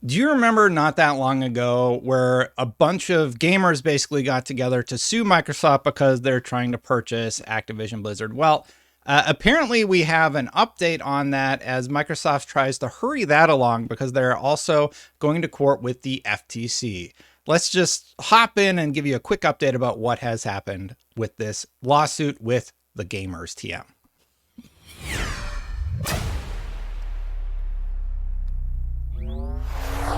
Do you remember not that long ago where a bunch of gamers basically got together to sue Microsoft because they're trying to purchase Activision Blizzard? Well, apparently we have an update on that as Microsoft tries to hurry that along because they're also going to court with the FTC. Let's just hop in and give you a quick update about what has happened with this lawsuit with the gamers, TM.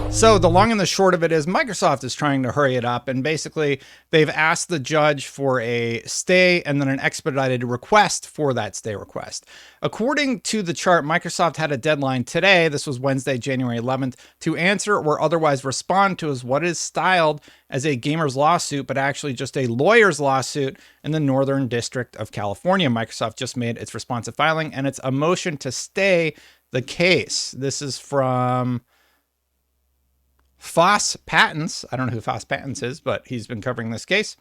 So the long and the short of it is Microsoft is trying to hurry it up, and basically they've asked the judge for a stay and then an expedited request for that stay request. According to the chart, Microsoft had a deadline today, this was Wednesday, January 11th, to answer or otherwise respond to what is styled as a gamer's lawsuit, but actually just a lawyer's lawsuit in the Northern District of California. Microsoft just made its responsive filing, and it's a motion to stay the case. This is from Foss Patents. I don't know who Foss Patents is, but he's been covering this case.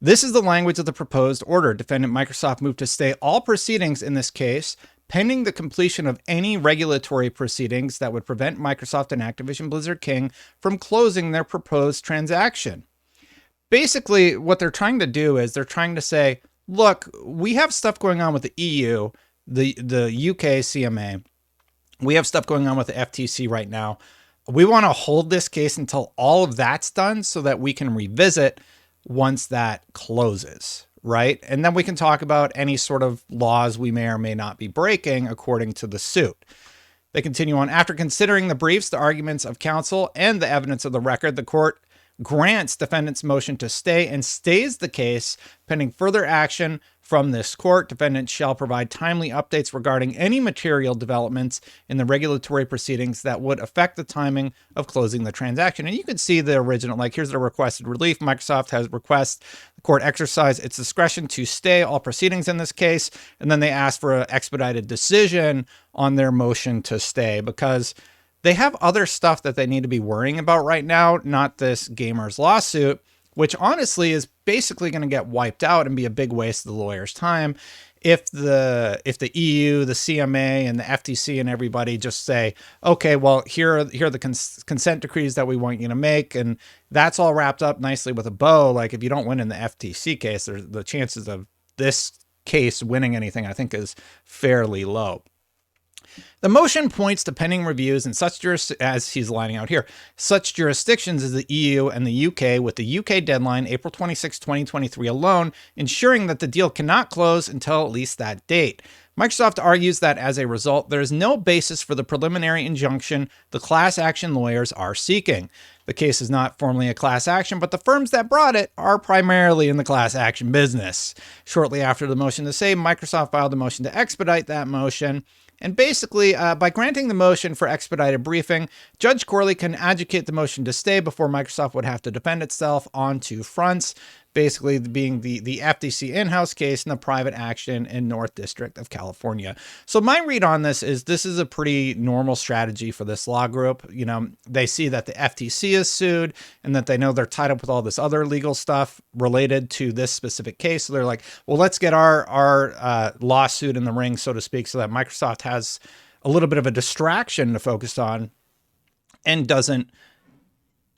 This is the language of the proposed order. Defendant Microsoft moved to stay all proceedings in this case, pending the completion of any regulatory proceedings that would prevent Microsoft and Activision Blizzard King from closing their proposed transaction. Basically, what they're trying to do is they're trying to say, look, we have stuff going on with the EU, the UK CMA. We have stuff going on with the FTC right now. We want to hold this case until all of that's done so that we can revisit once that closes, right? And then we can talk about any sort of laws we may or may not be breaking according to the suit. They continue on. After considering the briefs, the arguments of counsel, and the evidence of the record, the court grants defendant's motion to stay and stays the case pending further action from this court. Defendant shall provide timely updates regarding any material developments in the regulatory proceedings that would affect the timing of closing the transaction. And you can see the original, like here's the requested relief. Microsoft has requested the court exercise its discretion to stay all proceedings in this case. And then they ask for an expedited decision on their motion to stay because they have other stuff that they need to be worrying about right now, not this gamer's lawsuit, which honestly is basically going to get wiped out and be a big waste of the lawyer's time if the EU, the CMA, and the FTC and everybody just say, okay, well, here are the consent decrees that we want you to make, and that's all wrapped up nicely with a bow. Like if you don't win in the FTC case, the chances of this case winning anything, I think, is fairly low. The motion points to pending reviews in such as he's lining out here, such jurisdictions as the EU and the UK, with the UK deadline April 26, 2023 alone, ensuring that the deal cannot close until at least that date. Microsoft argues that as a result, there is no basis for the preliminary injunction the class action lawyers are seeking. The case is not formally a class action, but the firms that brought it are primarily in the class action business. Shortly after the motion to stay, Microsoft filed a motion to expedite that motion. And basically, by granting the motion for expedited briefing, Judge Corley can adjudicate the motion to stay before Microsoft would have to defend itself on two fronts, basically being the FTC in-house case and the private action in North District of California. So my read on this is a pretty normal strategy for this law group. You know, they see that the FTC is sued and that they know they're tied up with all this other legal stuff related to this specific case. So they're like, well, let's get our lawsuit in the ring, so to speak, so that Microsoft has a little bit of a distraction to focus on and doesn't,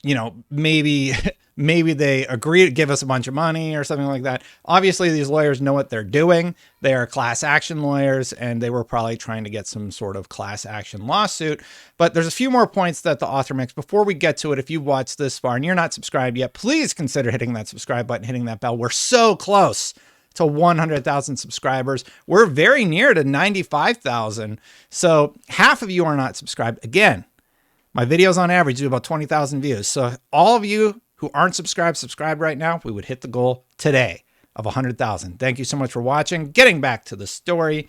you know, maybe they agree to give us a bunch of money or something like that. Obviously, these lawyers know what they're doing. They are class action lawyers, and they were probably trying to get some sort of class action lawsuit. But there's a few more points that the author makes. Before we get to it, if you've watched this far and you're not subscribed yet, please consider hitting that subscribe button, hitting that bell. We're so close to 100,000 subscribers. We're very near to 95,000. So half of you are not subscribed. Again, my videos on average do about 20,000 views. So all of you who aren't subscribed right now, we would hit the goal today of 100,000. Thank you so much for watching. Getting back to the story.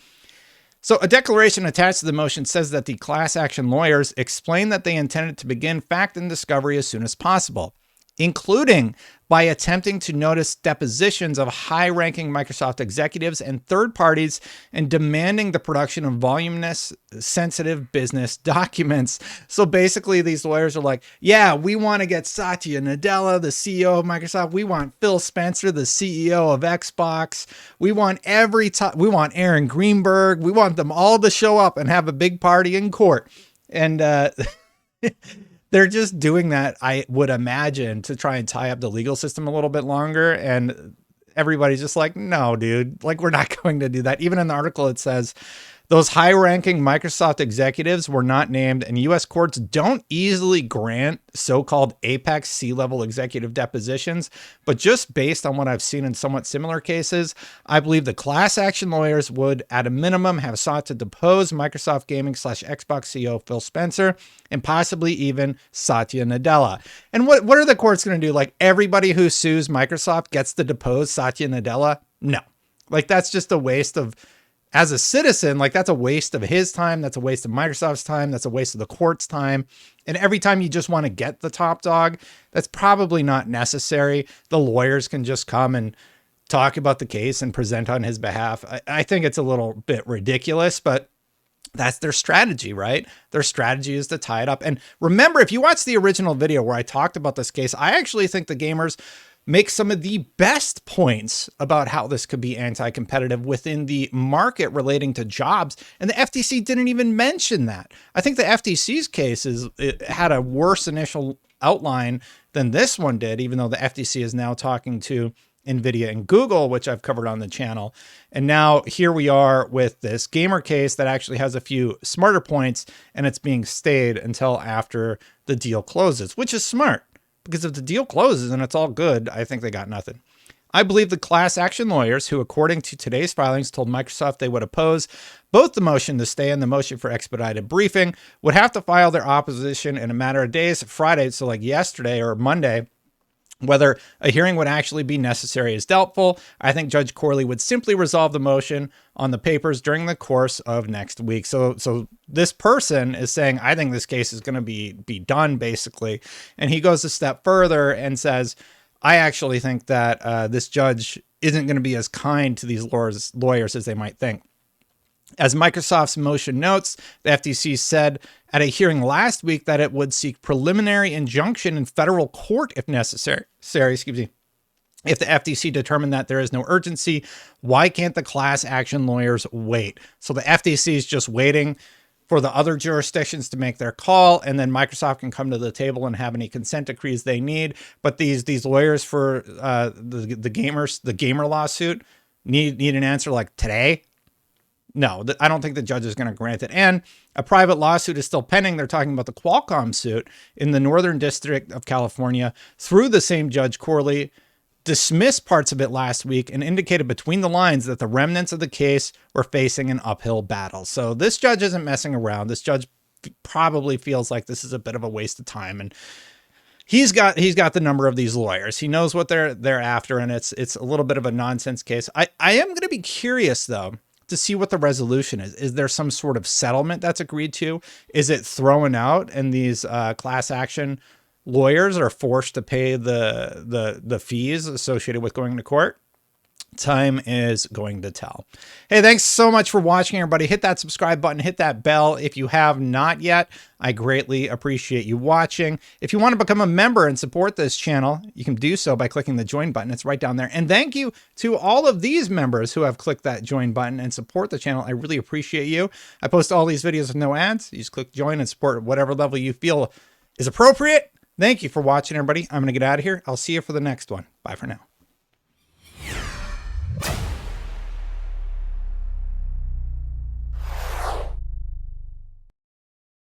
So a declaration attached to the motion says that the class action lawyers explained that they intended to begin fact and discovery as soon as possible, including by attempting to notice depositions of high-ranking Microsoft executives and third parties and demanding the production of voluminous, sensitive business documents. So basically, these lawyers are like, yeah, we want to get Satya Nadella, the CEO of Microsoft. We want Phil Spencer, the CEO of Xbox. We want we want Aaron Greenberg. We want them all to show up and have a big party in court. And They're just doing that, I would imagine, to try and tie up the legal system a little bit longer. And everybody's just like, no, dude, like, we're not going to do that. Even in the article, it says those high-ranking Microsoft executives were not named, and U.S. courts don't easily grant so-called apex C-level executive depositions. But just based on what I've seen in somewhat similar cases, I believe the class action lawyers would, at a minimum, have sought to depose Microsoft Gaming / Xbox CEO Phil Spencer and possibly even Satya Nadella. And what are the courts going to do? Like, everybody who sues Microsoft gets to depose Satya Nadella? No. Like, that's just a waste of... As a citizen, like, that's a waste of his time. That's a waste of Microsoft's time. That's a waste of the court's time. And every time you just want to get the top dog, that's probably not necessary. The lawyers can just come and talk about the case and present on his behalf. I think it's a little bit ridiculous, but that's their strategy, right? Their strategy is to tie it up. And remember, if you watch the original video where I talked about this case, I actually think the gamers make some of the best points about how this could be anti-competitive within the market relating to jobs. And the FTC didn't even mention that. I think the FTC's case it had a worse initial outline than this one did, even though the FTC is now talking to NVIDIA and Google, which I've covered on the channel. And now here we are with this gamer case that actually has a few smarter points, and it's being stayed until after the deal closes, which is smart. Because if the deal closes and it's all good, I think they got nothing. I believe the class action lawyers who, according to today's filings, told Microsoft they would oppose both the motion to stay and the motion for expedited briefing, would have to file their opposition in a matter of days, Friday, so like yesterday or Monday. Whether a hearing would actually be necessary is doubtful. I think Judge Corley would simply resolve the motion on the papers during the course of next week. So this person is saying, I think this case is going to be done, basically. And he goes a step further and says, I actually think that this judge isn't going to be as kind to these lawyers as they might think. As Microsoft's motion notes, the FTC said at a hearing last week that it would seek preliminary injunction in federal court if necessary. If the FTC determined that there is no urgency, why can't the class action lawyers wait? So the FTC is just waiting for the other jurisdictions to make their call, and then Microsoft can come to the table and have any consent decrees they need. But these lawyers for the gamer lawsuit need an answer like today. No, I don't think the judge is going to grant it. And a private lawsuit is still pending. They're talking about the Qualcomm suit in the Northern District of California through the same Judge Corley, dismissed parts of it last week and indicated between the lines that the remnants of the case were facing an uphill battle. So this judge isn't messing around. This judge probably feels like this is a bit of a waste of time. And he's got the number of these lawyers. He knows what they're after, and it's a little bit of a nonsense case. I am going to be curious, though, to see what the resolution is. Is there some sort of settlement that's agreed to? Is it thrown out and these class action lawyers are forced to pay the fees associated with going to court? Time is going to tell. Hey, thanks so much for watching, everybody. Hit that subscribe button, hit that bell if you have not yet. I greatly appreciate you watching. If you want to become a member and support this channel, you can do so by clicking the join button. It's right down there. And thank you to all of these members who have clicked that join button and support the channel. I really appreciate you. I post all these videos with no ads. You just click join and support at whatever level you feel is appropriate. Thank you for watching, everybody. I'm going to get out of here. I'll see you for the next one. Bye for now.